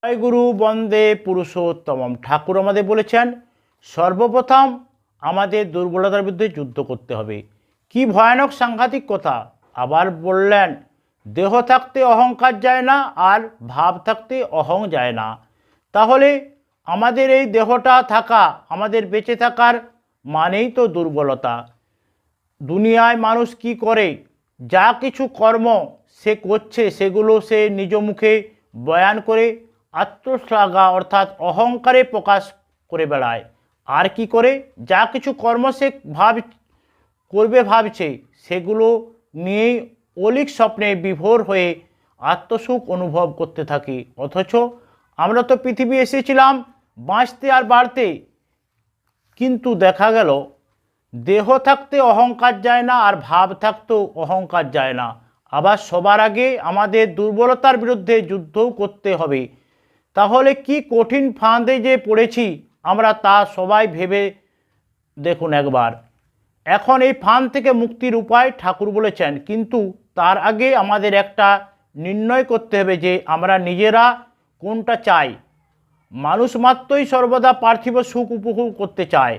জয় গুরু বন্দে পুরুষোত্তমম। ঠাকুর আমাদের বলেছেন সর্বপ্রথম আমাদের দুর্বলতার বিরুদ্ধে যুদ্ধ করতে হবে। কি ভয়ানক সাংঘাতিক কথা! আবার বললেন দেহ থাকতে অহংকার যায় না, আর ভাব থাকতে অহং যায় না। তাহলে আমাদের এই দেহটা থাকা, আমাদের বেঁচে থাকার মানেই তো দুর্বলতা। দুনিয়ায় মানুষ কি করে, যা কিছু কর্ম সে করছে সেগুলো সে নিজ মুখে বয়ান করে আত্মশ্লাঘা অর্থাৎ অহংকারে প্রকাশ করে বেড়ায়। আর কি করে, যা কিছু কর্ম সে ভাবছে সেগুলো নিয়েই অলিক স্বপ্নে বিভোর হয়ে আত্মসুখ অনুভব করতে থাকি। অথচ আমরা তো পৃথিবী এসেছিলাম বাঁচতে আর বাড়তে, কিন্তু দেখা গেল দেহ থাকতে অহংকার যায় না, আর ভাব থাকতেও অহংকার যায় না। আবার সবার আগে আমাদের দুর্বলতার বিরুদ্ধে যুদ্ধও করতে হবে। তাহলে কি কঠিন ফাঁদে যে পড়েছি আমরা, তা সবাই ভেবে দেখুন একবার। এখন এই ফাঁদ থেকে মুক্তির উপায় ঠাকুর বলেছেন, কিন্তু তার আগে আমাদের একটা নির্ণয় করতে হবে যে আমরা নিজেরা কোনটা চাই। মানুষ মাত্রই সর্বদা পার্থিব সুখ উপভোগ করতে চায়,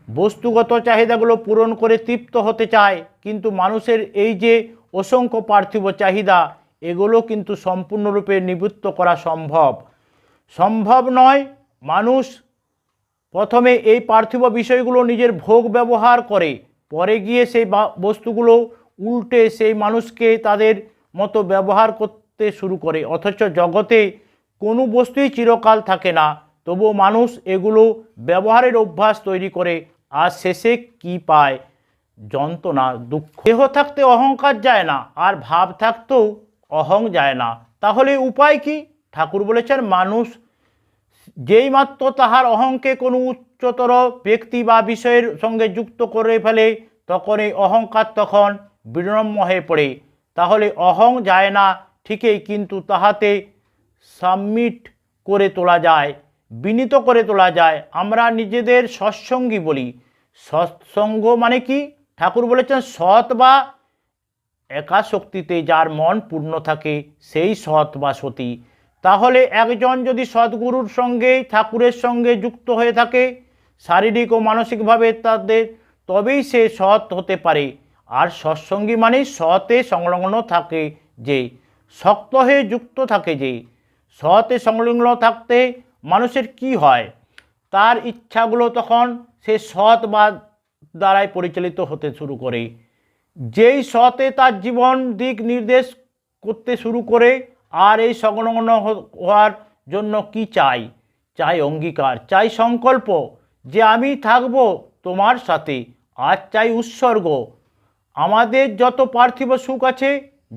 বস্তুগত চাহিদাগুলো পূরণ করে তৃপ্ত হতে চায়। কিন্তু মানুষের এই যে অসংখ্য পার্থিব চাহিদা, এগুলো কিন্তু সম্পূর্ণরূপে নিবৃত্ত করা সম্ভব নয়। মানুষ প্রথমে এই পার্থিব বিষয়গুলো নিজের ভোগ ব্যবহার করে, পরে গিয়ে সেই বস্তুগুলো উল্টে সেই মানুষকে তাদের মতো ব্যবহার করতে শুরু করে। অথচ জগতে কোনো বস্তুই চিরকাল থাকে না, তবুও মানুষ এগুলো ব্যবহারের অভ্যাস তৈরি করে, আর শেষে কি পায়? যন্ত্রণা, দুঃখ। দেহ থাকতে অহংকার যায় না, আর ভাব থাকতেও অহং যায় না। তাহলে উপায় কি? ঠাকুর বলেছেন মানুষ যেই মাত্র তাহার অহংকে কোনো উচ্চতর ব্যক্তি বা বিষয়ের সঙ্গে যুক্ত করে ফেলে, তখন এই অহংকার তখন বিনম্র হয়ে পড়ে। তাহলে অহং যায় না ঠিকই, কিন্তু তাহাতে সাবমিট করে তোলা যায়, বিনীত করে তোলা যায়। আমরা নিজেদের সৎসঙ্গী বলি। সৎসঙ্গ মানে কি? ঠাকুর বলেছেন সৎ বা একাশক্তিতে যার মন পূর্ণ থাকে সেই সৎ বা সতী। তাহলে একজন যদি সদ্গুরুর সঙ্গে ঠাকুরের সঙ্গে যুক্ত হয়ে থাকে শারীরিক ও মানসিকভাবে তাদের, তবেই সে সৎ হতে পারে। আর সৎসঙ্গী মানে সতে সংলগ্ন থাকে, যে শক্ত হয়ে যুক্ত থাকে। যে সতে সংলগ্ন থাকতে মানুষের কি হয়, তার ইচ্ছাগুলো তখন সে সৎ বা দ্বারাই পরিচালিত হতে শুরু করে। যেই সতে তার জীবন দিক নির্দেশ করতে শুরু করে। আর এই সংলগ্ন হওয়ার জন্য কি চাই? চাই অঙ্গীকার, চাই সংকল্প যে আমি থাকব তোমার সাথে। আর চাই উৎসর্গ। আমাদের যত পার্থিব সুখ আছে,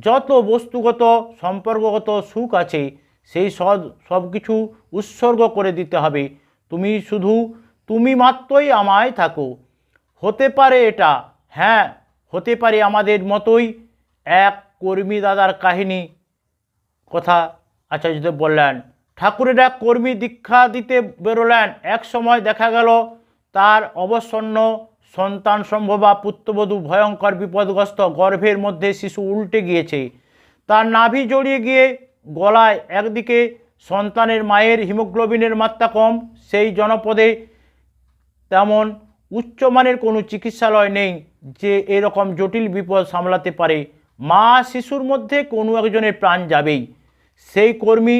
যত বস্তুগত সম্পর্কগত সুখ আছে, সেই সব কিছু উৎসর্গ করে দিতে হবে। তুমি মাত্রই আমায় থাকো। হতে পারে এটা, হ্যাঁ হতে পারে আমাদের মতোই এক কর্মী দাদার কাহিনী কথা আচার্যদেব বললেন। ঠাকুরের এক কর্মী দীক্ষা দিতে বেরোলেন। এক সময় দেখা গেল তার অবসন্ন সন্তান সম্ভবা পুত্রবধূ ভয়ঙ্কর বিপদগ্রস্ত, গর্ভের মধ্যে শিশু উল্টে গিয়েছে, তার নাভি জড়িয়ে গিয়ে গলায়। একদিকে সন্তানের মায়ের হিমোগ্লোবিনের মাত্রা কম, সেই জনপদে তেমন উচ্চমানের কোনো চিকিৎসালয় নেই যে এরকম জটিল বিপদ সামলাতে পারে। মা শিশুর মধ্যে কোনো একজনের প্রাণ যাবেই। সেই কর্মী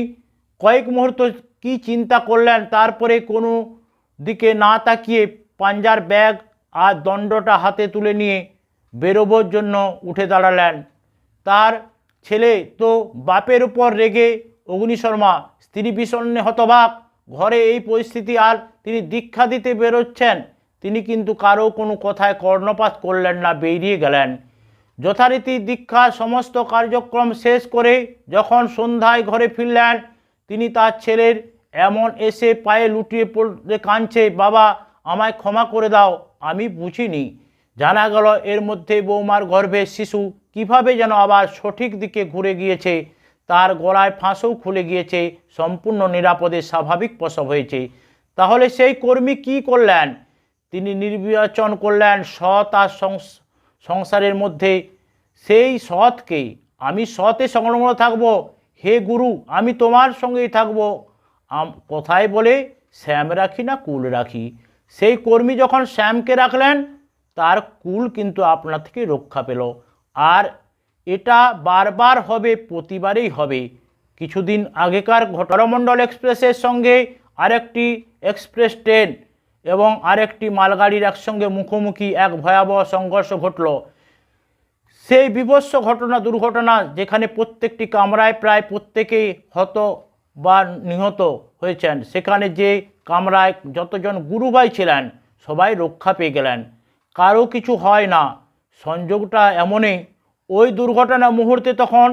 কয়েক মুহূর্ত কি চিন্তা করলেন, তারপরে কোনো দিকে না তাকিয়ে পাঞ্জার ব্যাগ আর দণ্ডটা হাতে তুলে নিয়ে বেরোবার জন্য উঠে দাঁড়ালেন। তার ছেলে তো বাপের উপর রেগে অগ্নিশর্মা, স্ত্রী বিষণ্ণে হতবাক। ঘরে এই পরিস্থিতি, আর তিনি দীক্ষা দিতে বেরোচ্ছেন। তিনি কিন্তু কারো কোনো কথায় কর্ণপাত করলেন না, বেরিয়ে গেলেন। যথারীতি দীক্ষার সমস্ত কার্যক্রম শেষ করে যখন সন্ধ্যায় ঘরে ফিরলেন, তিনি তার ছেলের এমন এসে পায়ে লুটিয়ে পড়ে কাঁদছে, বাবা আমায় ক্ষমা করে দাও, আমি বুঝিনি। জানা গেল এর মধ্যে বৌমার গর্ভের শিশু কিভাবে যেন আবার সঠিক দিকে ঘুরে গিয়েছে, তার গলায় ফাঁসও খুলে গিয়েছে, সম্পূর্ণ নিরাপদে স্বাভাবিক প্রসব হয়েছে। তাহলে সেই কর্মী কি করলেন? তিনি নির্বাচন করলেন সৎ আর সংসারের মধ্যে। সেই সৎকে, আমি সতে সংলগ্ন থাকব, হে গুরু আমি তোমার সঙ্গেই থাকব, কথায় বলে শ্যাম রাখি না কুল রাখি। সেই কর্মী যখন শ্যামকে রাখলেন তার কুল কিন্তু আপনার থেকে রক্ষা পেল। আর এটা বারবার হবে, প্রতিবারেই হবে। কিছুদিন আগেকার করমণ্ডল এক্সপ্রেসের সঙ্গে আরেকটি এক্সপ্রেস ট্রেন এবং আরেকটি মালগাড়ির একসঙ্গে মুখোমুখি এক ভয়াবহ সংঘর্ষ ঘটল। সেই বিভৎস ঘটনা, দুর্ঘটনা, যেখানে প্রত্যেকটি কামরায় প্রায় প্রত্যেকেই হত বা নিহত হয়েছেন, সেখানে যে কামরায় যতজন গুরুভাই ছিলেন সবাই রক্ষা পেয়ে গেলেন, কারো কিছু হয় না। সংযোগটা এমনই, ওই দুর্ঘটনা মুহূর্তে তখন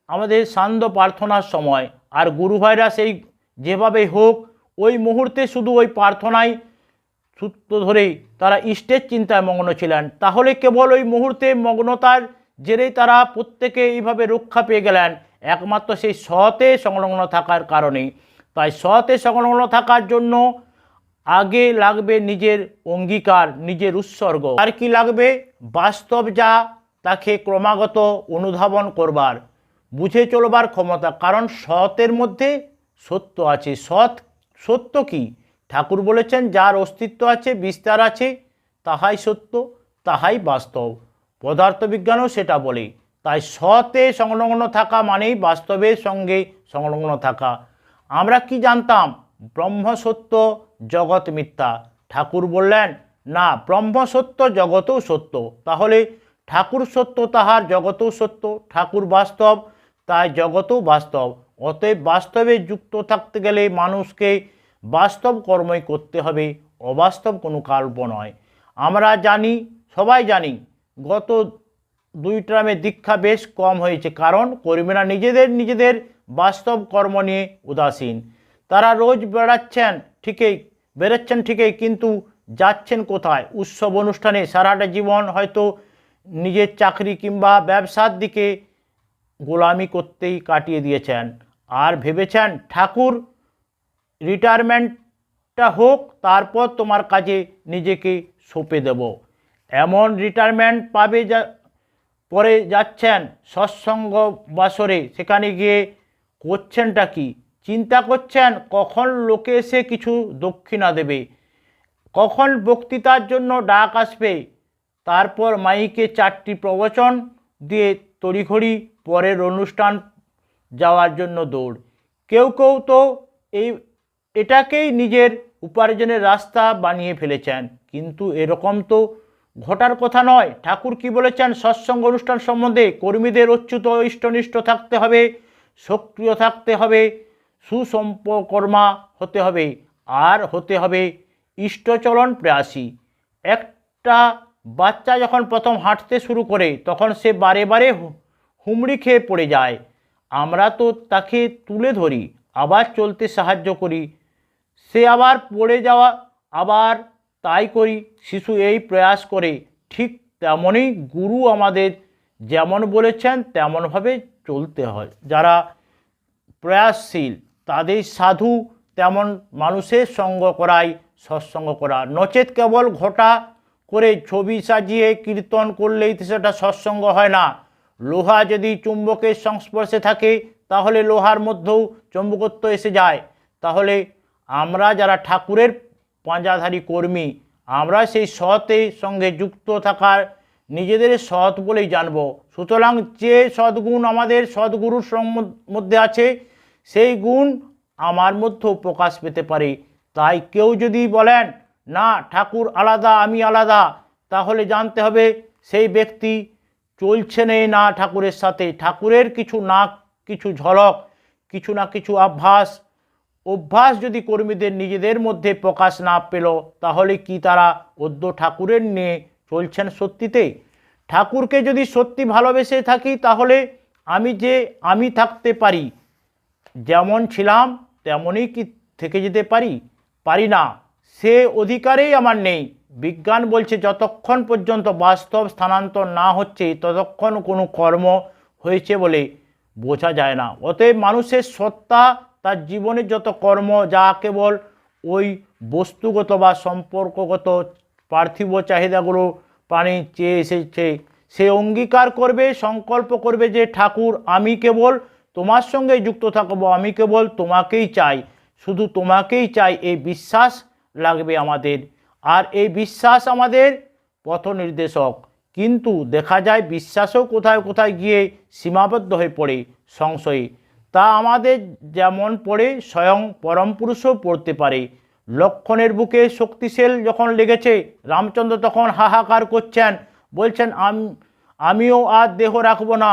আমাদের সান্ধ্য প্রার্থনার সময়, আর গুরুভাইরা সেই যেভাবেই হোক ওই মুহূর্তে শুধু ওই প্রার্থনায় সূত্র ধরেই তারা ইষ্টের চিন্তায় মগ্ন ছিলেন। তাহলে কেবল ওই মুহূর্তে মগ্নতার জেরেই তারা প্রত্যেকে এইভাবে রক্ষা পেয়ে গেলেন, একমাত্র সেই সতে সংলগ্ন থাকার কারণেই। তাই সতে সংলগ্ন থাকার জন্য আগে লাগবে নিজের অঙ্গীকার, নিজের উৎসর্গ। আর কি লাগবে? বাস্তব যা তাকে ক্রমাগত অনুধাবন করবার, বুঝে চলবার ক্ষমতা। কারণ সতের মধ্যে সত্য আছে। সত্য কি? ঠাকুর বলেছেন যার অস্তিত্ব আছে, বিস্তার আছে, তাহাই সত্য, তাহাই বাস্তব। পদার্থবিজ্ঞানও সেটা বলে। তাই সতে সংলগ্ন থাকা মানেই বাস্তবের সঙ্গে সংলগ্ন থাকা। আমরা কি জানতাম? ব্রহ্ম সত্য, জগৎ মিথ্যা। ঠাকুর বললেন না, ব্রহ্ম সত্য, জগতও সত্য। তাহলে ঠাকুর সত্য, তাহার জগতও সত্য। ঠাকুর বাস্তব, তাই জগতও বাস্তব। অতএব বাস্তবে যুক্ত থাকতে গেলে মানুষকে বাস্তব কর্মই করতে হবে, অবাস্তব কোনো কাল্প নয়। আমরা জানি, সবাই জানি, গত 2 টার্মে দীক্ষা বেশ কম হয়েছে, কারণ কর্মীরা নিজেদের বাস্তব কর্ম নিয়ে উদাসীন। তারা রোজ বেরোচ্ছেন ঠিকই, কিন্তু যাচ্ছেন কোথায়? উৎসব অনুষ্ঠানে। সারাটা জীবন হয়তো নিজের চাকরি কিংবা ব্যবসার দিকে গোলামি করতেই কাটিয়ে দিয়েছেন, আর ভেবেছেন ঠাকুর রিটায়ারমেন্টটা হোক, তারপর তোমার কাজে নিজেকে সঁপে দেব। এমন রিটায়ারমেন্ট পাবে পরে যাচ্ছেন সৎসঙ্গ বাসরে, সেখানে গিয়ে করছেনটা কি? চিন্তা করছেন কখন লোকে এসে কিছু দক্ষিণা দেবে, কখন বক্তৃতার জন্য ডাক আসবে, তারপর মাইকে 4টি প্রবচন দিয়ে তড়িঘড়ি পরের অনুষ্ঠান যাওয়ার জন্য দৌড়। কেউ তো এটাকেই নিজের উপার্জনের রাস্তা বানিয়ে ফেলেছেন। কিন্তু এরকম তো ঘটার কথা নয়। ঠাকুর কি বলেছেন সৎসঙ্গ অনুষ্ঠান সম্বন্ধে? কর্মীদের অচ্যুত ইষ্টনিষ্ঠ থাকতে হবে, সক্রিয় থাকতে হবে, সুসম্পকর্মা হতে হবে, আর হতে হবে ইষ্টচলন প্রয়াসী। একটা বাচ্চা যখন প্রথম হাঁটতে শুরু করে তখন সে বারে বারে হুমড়ি খেয়ে পড়ে যায়। আমরা তো তাকে তুলে ধরি, আবার চলতে সাহায্য করি, সে আবার পড়ে যাওয়া, আবার তাই করি। শিশু এই প্রয়াস করে। ঠিক তেমনই গুরু আমাদের যেমন বলেছেন তেমনভাবে চলতে হয়। যারা প্রয়াসশীল তাদের সাধু তেমন মানুষের সঙ্গ করাই সৎসঙ্গ করা। নচেত কেবল ঘটা করে ছবি সাজিয়ে কীর্তন করলেই সেটা সৎসঙ্গ হয় না। লোহা যদি চুম্বকের সংস্পর্শে থাকে তাহলে লোহার মধ্যেও চুম্বকত্ব এসে যায়। তাহলে আমরা যারা ঠাকুরের পাঁজাধারী কর্মী, আমরা সেই সতের সঙ্গে যুক্ত থাকার নিজেদের সৎ বলেই জানব। সুতরাং যে সদ্গুণ আমাদের সদ্গুরুর মধ্যে আছে, সেই গুণ আমার মধ্যেও প্রকাশ পেতে পারে। তাই কেউ যদি বলেন না ঠাকুর আলাদা, আমি আলাদা, তাহলে জানতে হবে সেই ব্যক্তি চলছেন না ঠাকুরের সাথে। ঠাকুরের কিছু ঝলক, কিছু না কিছু অভ্যাস যদি কর্মীদের নিজেদের মধ্যে প্রকাশ না পেল, তাহলে কি তারা অদ্য ঠাকুরের নিয়ে চলছেন সত্যিতে? ঠাকুরকে যদি সত্যি ভালোবেসে থাকি, তাহলে আমি থাকতে পারি, যেমন ছিলাম তেমনই কি থেকে যেতে পারি না, সে অধিকারেই আমার নেই। বিজ্ঞান বলছে যতক্ষণ পর্যন্ত বাস্তব স্থানান্তর না হচ্ছে ততক্ষণ কোনো কর্ম হয়েছে বলে বোঝা যায় না। অতএব মানুষের সত্তা, তার জীবনের যত কর্ম, যা কেবল ওই বস্তুগত বা সম্পর্কগত পার্থিব চাহিদাগুলো প্রাণী চেয়ে এসেছে, সে অঙ্গীকার করবে, সংকল্প করবে যে ঠাকুর আমি কেবল তোমার সঙ্গে যুক্ত থাকবো, আমি কেবল তোমাকেই চাই। শুধু তোমাকেই চাই, এই বিশ্বাস লাগবে আমাদের। আর এই বিশ্বাস আমাদের পথ নির্দেশক। কিন্তু দেখা যায় বিশ্বাসও কোথায় কোথায় গিয়ে সীমাবদ্ধ হয়ে পড়ে সংশয়ে। তা আমাদের যেমন পড়ে স্বয়ং পরম পুরুষও পড়তে পারে। লক্ষণের বুকে শক্তিশাল যখন লেগেছে, রামচন্দ্র তখন হাহাকার করছেন, বলছেন আমিও আর দেহ রাখবো না।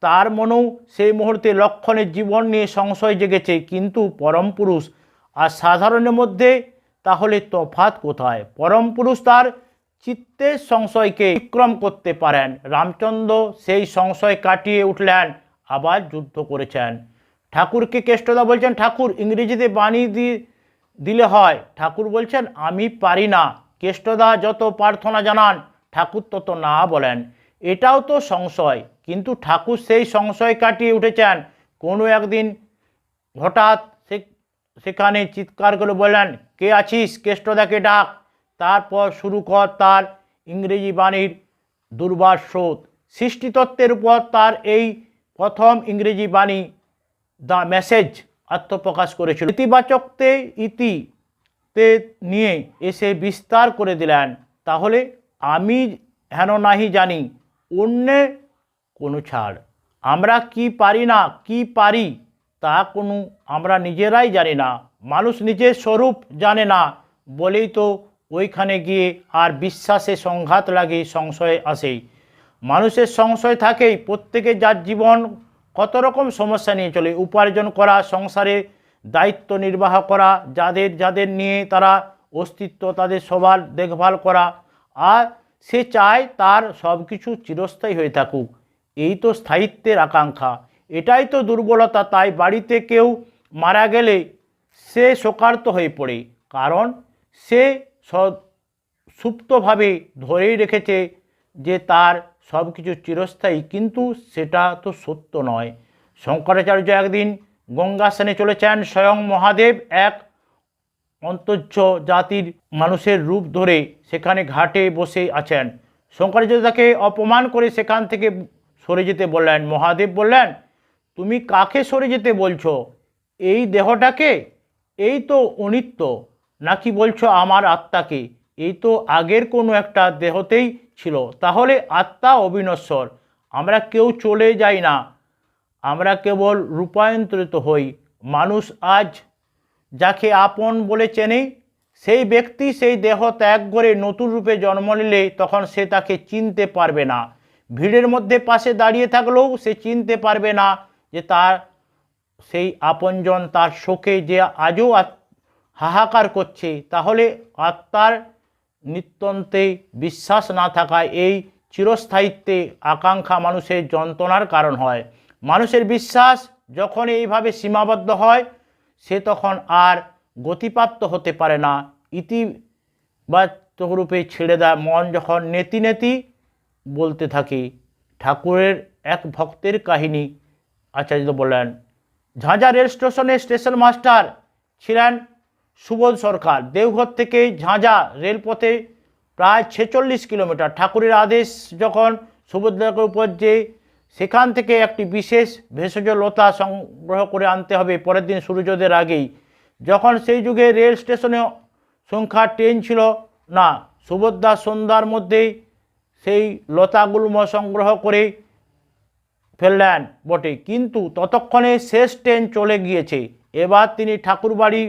তার মনেও সেই মুহূর্তে লক্ষণের জীবন নিয়ে সংশয় জেগেছে। কিন্তু পরম পুরুষ আর সাধারণের মধ্যে তাহলে তফাৎ কোথায়? পরম পুরুষ তার চিত্তের সংশয়কে অতিক্রম করতে পারেন। রামচন্দ্র সেই সংশয় কাটিয়ে উঠলেন, আবার যুদ্ধ করেছেন। ঠাকুরকে কেষ্টদা বলছেন, ঠাকুর ইংরেজিতে বাণী দিলে হয়। ঠাকুর বলছেন, আমি পারি না। কেষ্টদা যত প্রার্থনা জানান, ঠাকুর তত না বলেন। এটাও তো সংশয়। কিন্তু ঠাকুর সেই সংশয় কাটিয়ে উঠেছেন। কোনো একদিন হঠাৎ সেখানে চিৎকার করে বললেন, কে আছিস? কেষ্টদাকে ডাক। তারপর শুরু কর তার ইংরেজি বাণীর দুর্বার স্রোত। সৃষ্টিতত্ত্বের উপর তার এই প্রথম ইংরেজি বাণী দ্য মেসেজ আত্মপ্রকাশ করেছিল। ইতিতে নিয়ে এসে বিস্তার করে দিলেন। তাহলে আমি হেন নাহি জানি, অন্যে কোনো ছাড়। আমরা কি পারি না, কি পারি তা কোনো আমরা নিজেরাই জানি না। মানুষ নিজের স্বরূপ জানে না বলেই তো ওইখানে গিয়ে আর বিশ্বাসে সংঘাত লাগে, সংশয় আসে। মানুষের সংশয় থাকেই। প্রত্যেকে যার জীবন কত রকম সমস্যা নিয়ে চলে। উপার্জন করা, সংসারে দায়িত্ব নির্বাহ করা, যাদের নিয়ে তারা অস্তিত্ব, তাদের সবার দেখভাল করা। আর সে চায় তার সব কিছু চিরস্থায়ী হয়ে থাকুক। এই তো স্থায়িত্বের আকাঙ্ক্ষা। এটাই তো দুর্বলতা। তাই বাড়িতে কেউ মারা গেলে সে শোকার্ত হয়ে পড়ে, কারণ সে সুপ্তভাবে ধরেই রেখেছে যে তার সব কিছু চিরস্থায়ী। কিন্তু সেটা তো সত্য নয়। শঙ্করাচার্য একদিন গঙ্গা স্নানে চলেছেন। স্বয়ং মহাদেব এক অন্তর্য জাতির মানুষের রূপ ধরে সেখানে ঘাটে বসে আছেন। শঙ্করাচার্য তাকে অপমান করে সেখান থেকে সরে যেতে বললেন। মহাদেব বললেন, তুমি কাকে সরে যেতে বলছো? এই দেহটাকে? এই তো অনিত্য। নাকি বলছো আমার আত্মাকে? এই তো আগের কোনো একটা দেহতেই ছিল। তাহলে আত্মা অবিনশ্বর। আমরা কেউ চলে যাই না, আমরা কেবল রূপান্তরিত হই। মানুষ আজ যাকে আপন বলে চেনে, সেই ব্যক্তি সেই দেহ ত্যাগ করে নতুন রূপে জন্ম নিলে তখন সে তাকে চিনতে পারবে না। ভিড়ের মধ্যে পাশে দাঁড়িয়ে থাকলেও সে চিনতে পারবে না যে তার সেই আপনজন তার শোকে যে আজও হাহাকার করছে। তাহলে আত্মার নিত্যন্তে বিশ্বাস না থাকায় এই চিরস্থায়িত্বে আকাঙ্ক্ষা মানুষের যন্ত্রণার কারণ হয়। মানুষের বিশ্বাস যখন এইভাবে সীমাবদ্ধ হয়, সে তখন আর গতিপ্রাপ্ত হতে পারে না। ইতিবাচক রূপে ছেড়ে দেয়। মন যখন নেতি নেতি বলতে থাকে। ঠাকুরের এক ভক্তের কাহিনী আচার্য বললেন। ঝাঁঝা রেল স্টেশনে স্টেশন মাস্টার ছিলেন সুবোধ সরকার। দেওঘর থেকে ঝাঁঝা রেলপথে প্রায় 46 কিলোমিটার। ঠাকুরের আদেশ যখন সুবোধের উপর যে সেখান থেকে একটি বিশেষ ভেষজ লতা সংগ্রহ করে আনতে হবে পরের দিন সূর্যোদয়ের আগেই। যখন সেই যুগে রেল স্টেশনে সংখ্যা ট্রেন ছিল না, সুভদ্রা সন্ধ্যার মধ্যেই সেই লতাগুল্ম সংগ্রহ করে ফেললেন বটে, কিন্তু ততক্ষণে শেষ ট্রেন চলে গিয়েছে। এবার তিনি ঠাকুরবাড়ি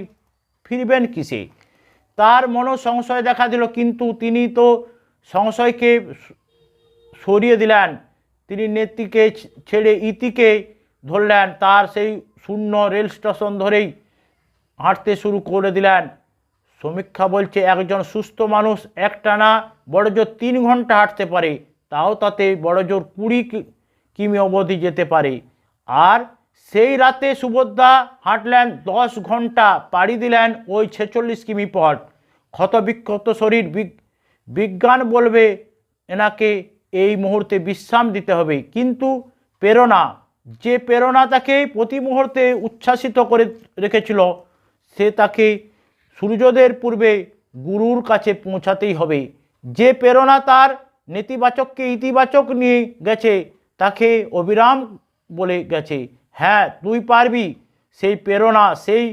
ফিরবেন কিসে? তার মনে সংশয় দেখা দিল। কিন্তু তিনি তো সংশয়কে সরিয়ে দিলেন। তিনি নেতিকে ছেড়ে ইতিকে ধরলেন। তার সেই শূন্য রেল স্টেশন ধরেই হাঁটতে শুরু করে দিলেন। সমীক্ষা বলছে একজন সুস্থ মানুষ একটানা বড়জোর 3 ঘন্টা হাঁটতে পারে, তাও তাতে বড়জোর 20 কিমি অবধি যেতে পারে। আর সেই রাতে সুভদ্রা হাঁটলেন 10 ঘন্টা, পাড়ি দিলেন ওই 46 কিমি পথ। ক্ষতবিক্ষত শরীর। বিজ্ঞান বলবে এনাকে এই মুহূর্তে বিশ্রাম দিতে হবে, কিন্তু প্রেরণা, যে প্রেরণা তাকে প্রতি মুহূর্তে উচ্ছ্বাসিত করে রেখেছিল, সে তাকে সূর্যোদয়ের পূর্বে গুরুর কাছে পৌঁছাতেই হবে। যে প্রেরণা তার নেতিবাচককে ইতিবাচক নিয়ে গেছে, তাকে অবিরাম বলে গেছে, হ্যাঁ তুই পারবি। সেই প্রেরণা, সেই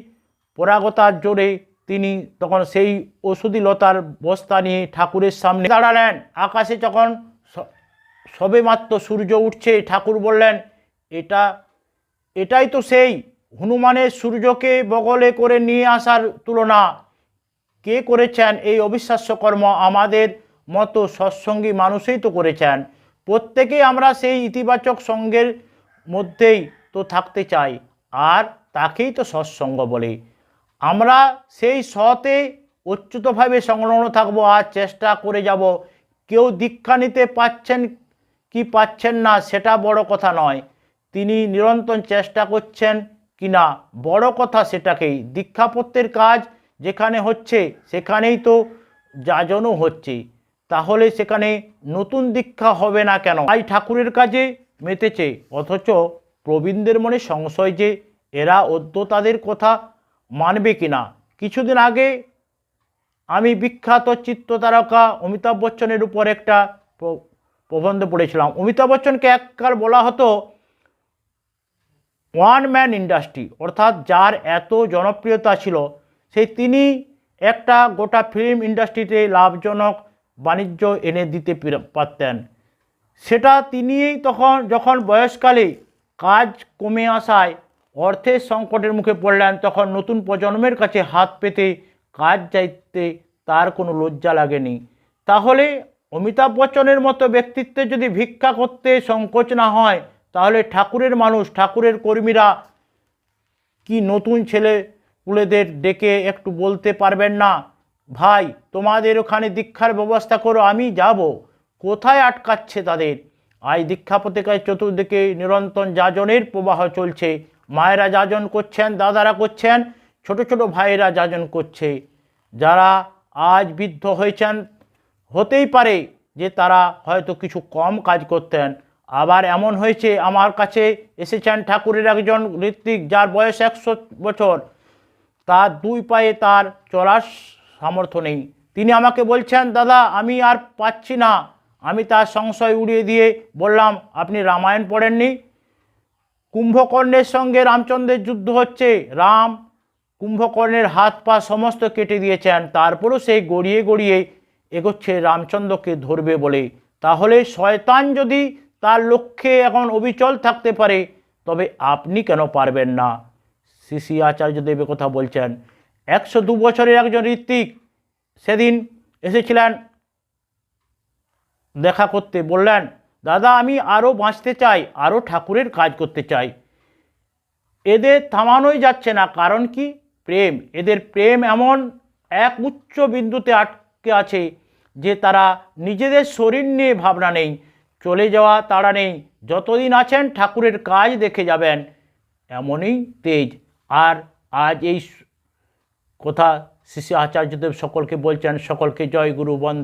পরাগতার জোরে তিনি তখন সেই ওষুধি লতার বস্তা নিয়ে ঠাকুরের সামনে দাঁড়ালেন। আকাশে যখন সবেমাত্র সূর্য উঠছে, ঠাকুর বললেন, এটাই তো সেই হনুমানের সূর্যকে বগলে করে নিয়ে আসার তুলনা। কে করেছেন এই অবিশ্বাস্য কর্ম? আমাদের মতো সৎসঙ্গী মানুষই তো করেছেন। প্রত্যেকেই আমরা সেই ইতিবাচক সঙ্গের মধ্যেই তো থাকতে চাই, আর তাকেই তো সৎসঙ্গ বলে। আমরা সেই সতে অচ্যুতভাবে সংলগ্ন থাকবো আর চেষ্টা করে যাব। কেউ দীক্ষা নিতে পাচ্ছেন কি পাচ্ছেন না সেটা বড় কথা নয়, তিনি নিরন্তর চেষ্টা করছেন কি না বড় কথা সেটাকেই। দীক্ষাপত্রের কাজ যেখানে হচ্ছে সেখানেই তো যাজনও হচ্ছে, তাহলে সেখানে নতুন দীক্ষা হবে না কেন? তাই ঠাকুরের কাজে মেতেছে, অথচ প্রবীণদের মনে সংশয় যে এরা অদ্য তাদের কথা মানবে কিনা। কিছুদিন আগে আমি বিখ্যাত চিত্রতারকা অমিতাভ বচ্চনের উপর একটা প্রবন্ধ পড়েছিলাম। অমিতাভ বচ্চনকে এককাল বলা হতো ওয়ান ম্যান ইন্ডাস্ট্রি, অর্থাৎ যার এত জনপ্রিয়তা ছিল তিনি একটা গোটা ফিল্ম ইন্ডাস্ট্রিতে লাভজনক বাণিজ্য এনে দিতে পারতেন। সেটা তিনিই যখন বয়সকালে কাজ কমে আসায় অর্থের সংকটের মুখে পড়লেন, তখন নতুন প্রজন্মের কাছে হাত পেতে কাজ চাইতে তার কোনো লজ্জা লাগেনি। তাহলে অমিতাভ বচ্চনের মতো ব্যক্তিত্বে যদি ভিক্ষা করতে সংকোচ না হয়, তাহলে ঠাকুরের মানুষ, ঠাকুরের কর্মীরা কি নতুন ছেলেপুলেদের ডেকে একটু বলতে পারবেন না, ভাই তোমাদের ওখানে দীক্ষার ব্যবস্থা করো, আমি যাব? কোথায় আটকাচ্ছে তাদের? আজ দীক্ষা পত্রিকায় চতুর্দিকে নিরন্তর যাজনের প্রবাহ চলছে। মায়েরা যাজন করছেন, দাদারা করছেন, ছোট ছোট ভাইয়েরা যাজন করছে। যারা আজ বৃদ্ধ হয়েছেন, হতেই পারে যে তারা হয়তো কিছু কম কাজ করতেন। আবার এমন হয়েছে, আমার কাছে এসেছেন ঠাকুরের একজন ঋত্বিক, যার বয়স 100 বছর, তার দুই পায়ে তার চলার সামর্থ্য নেই। তিনি আমাকে বলছেন, দাদা আমি আর পাচ্ছি না। আমি তার সংশয় উড়িয়ে দিয়ে বললাম, আপনি রামায়ণ পড়েননি? কুম্ভকর্ণের সঙ্গে রামচন্দ্রের যুদ্ধ হচ্ছে, রাম কুম্ভকর্ণের হাত পা সমস্ত কেটে দিয়েছেন, তারপরও সেই গড়িয়ে গড়িয়ে এগোচ্ছে রামচন্দ্রকে ধরবে বলে। তাহলে শয়তান যদি তার লক্ষ্যে এখন অবিচল থাকতে পারে, তবে আপনি কেন পারবেন না? শ্রী আচার্যদেব কথা বলছেন। 102 বছরের একজন ঋত্বিক সেদিন এসেছিলেন দেখা করতে, বললেন, দাদা আমি আরও বাঁচতে চাই, আরও ঠাকুরের কাজ করতে চাই। এদের থামানোই যাচ্ছে না। কারণ কি? প্রেম। এদের প্রেম এমন এক উচ্চ বিন্দুতে আটকে আছে যে তারা নিজেদের শরীর নিয়ে ভাবনা নেই, চলে যাওয়া তাড়া নেই। যতদিন আছেন ঠাকুরের কাজ দেখে যাবেন, এমনই তেজ। আর আজ এই কথা শ্রী আচার্যদেব সকলকে বলছেন। সকলকে জয় গুরু বন্দে।